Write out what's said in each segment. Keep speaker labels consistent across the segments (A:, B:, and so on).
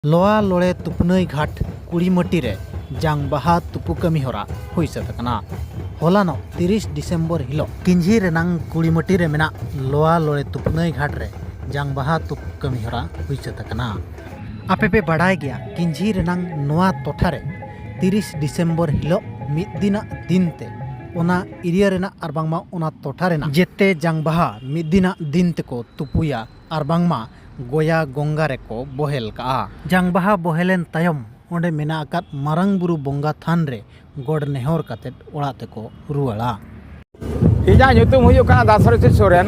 A: लोआ लोड़े तुपनई घाट कुड़ीमटी रे जांग बाहा तुपु कमी होरा हुई सतकना होलानो 30 डिसेम्बर हिलो किंझी रेनांग कुड़ीमटी रे मेना लोआ लोड़े तुपनई घाट रे जांग बाहा तुपु कमी होरा हुई सतकना आपे पे बढ़ाई गया किंझी रेनांग नोआ टोठा रे 30 डिसेम्बर हिलो मिद दिना दिनते ओना एरिया रेना आरबांगमा ओना टोठा रेना जेते जांग बाहा मिद दिना दिनते को तुपुया आरबांगमा गोया गंगा रेको बोहेल का जांग बाहा बोहेलेन तायम ओंडे मेना आकात मारंग बुरु बोंगा थान रे गोड़ नेहर काते ओड़ा तेको रुवाला
B: इजा nyutum हुयो काना दासरथी सोरेन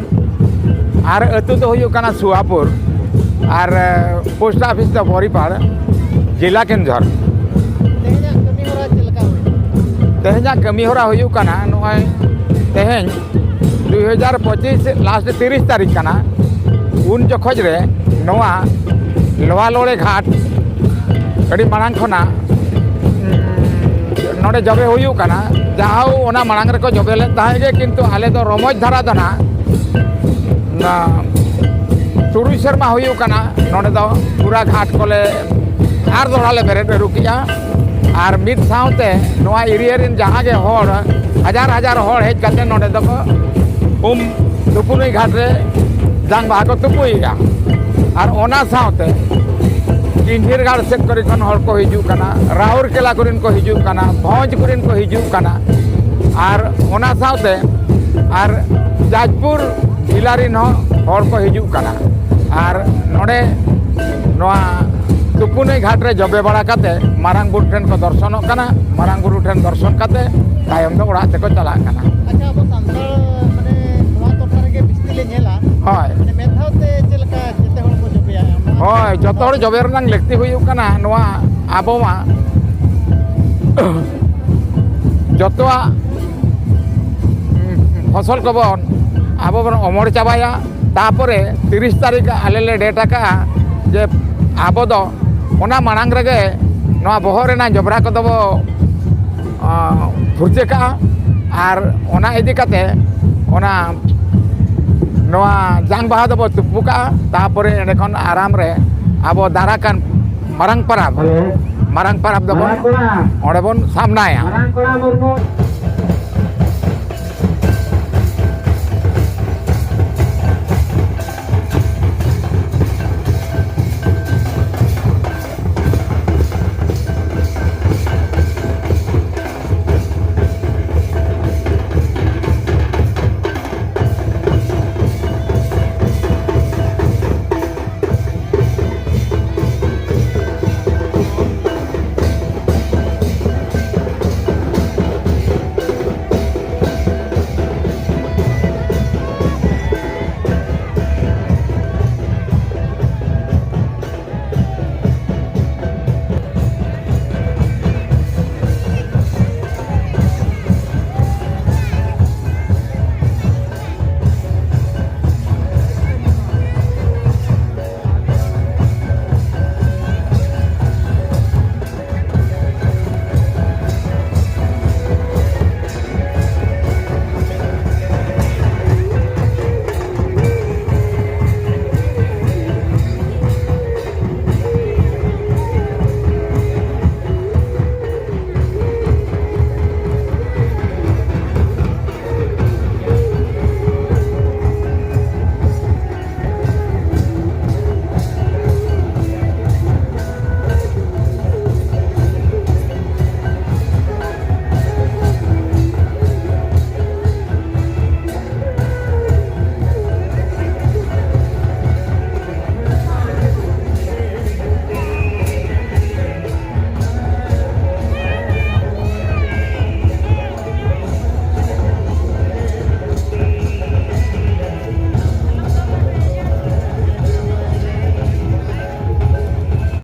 B: आर अतु दो हुयो काना सुआपुर आर पोस्ट ऑफिस द बोरीपाड़ जिला केंद्र तेहजा कमी होरा हुयो काना नोय तेहेन 2025 लास्ट 30 तारीख काना उन जखज रे नोआ लोआ लोड़े घाट अड़ी मांग खना नोडे जबे हुयो काना जाओ ओना मांग रे को जबे ले ताहे किंतु आले दो रमज धारा दना ना तुरुई शर्मा हुयो काना नोडे दो पूरा घाट कोले आर दोड़ाले बेरे रुकिया आर मिड साउते नोआ एरिया रिन जहां के होड़ हजार हजार होड़ हेज काते नोडे दो तुपुनई घाट रे जांग बाहा को तुपुईया और ओना साउते किंझीरगाड़ से करिखन हर को हिजू काना राउरकेला कुरिन को हिजू काना भौज कुरिन को हिजू काना और ओना साउते और जाजपुर जिला रिन हर को हिजू काना और नोडे नोआ तुपुनई घाट रे जबे बड़ा काते मारांग बुरु ठेन को दर्शन काना मारांग बुरु ठेन दर्शन काते तायम दो ओड़ा तेको चला काना
A: अच्छा अब सांसद माने नोआ टोठा रे के बिस्ती ले नेला
B: हाय
A: माने मेथावते चलका जेते हळ को जबेया
B: होय जतो हड़ जबे रनांग लेक्ति हुयो काना नोआ आबोमा जतोआ फसल को बन आबो बन अमर चाबाया तापरे 30 तारीख आले ले डेट आका जे आबो दो ओना मांग रेगे नोआ बहर रेना जबरा को दबो फुरचे का आर ओना इदी काते ओना नोआ जांग बाहा दबो तुपुका तापरे एखन आराम रे आबो दाराकान मारंग पाराब दबो ओंडे बन सामनाया।